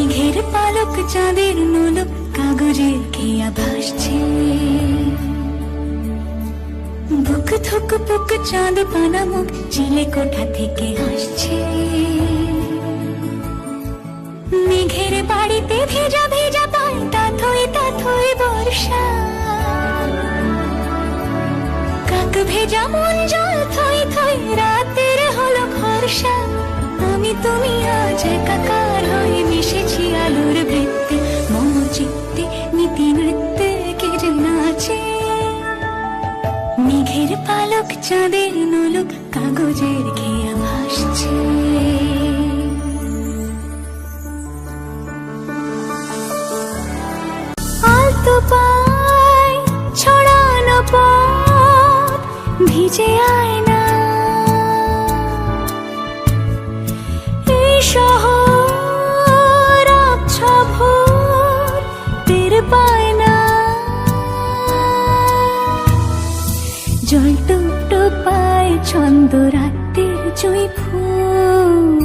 মেঘের পালক চাঁদের নোলক কাগজের খেয়া ভাসছে, বুক থুক পুক চাঁদ পানা মুখ চিলে কোঠা থেকে আসছে। মেঘের বাড়িতে ভেজা ভেজা পায় তাথই বর্ষা, কাক ভেজা মন জল থই থই রাতের হলো ভরসা। আমি তুমি আজ একাকার হয়ে মিশেছি আলোর বৃত্তে, মম চিত্তে নীতি নৃত্যে কে যে নাচে। মেঘের পালক চাঁদের নোলক কাগজের খেয়া ভাসছে। আলতো পায় ছড়ানো পথ ভিজে আয়না, এই শহর আবছা ভোর টের পায় না। জল টুকটো পায় ছন্দ রাতের জুঁই ফুল,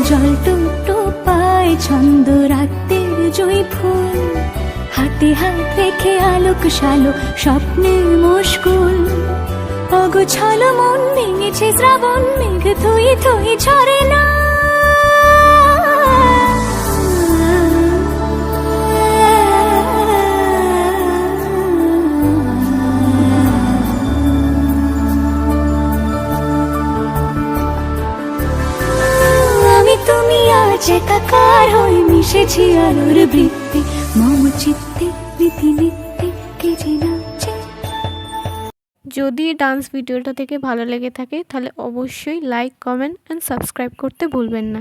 জল টুকটো পায় ছন্দ রাতের জুঁই ফুল। হাতে হাত রেখে আলোক শালো স্বপ্নের মুশকুল, অগোছালো মন ভেঙেছে শ্রাবণ মেঘ থই থই ঝরে না। তুমি আজ একাকার হয়ে মিশেছি আলোর বৃত্তে, মম চিত্তে নীতি নিত্যে কে যে নাচে। যদি ডান্স ভিডিওটা থেকে ভালো লেগে থাকে তাহলে অবশ্যই লাইক, কমেন্ট অ্যান্ড সাবস্ক্রাইব করতে ভুলবেন না।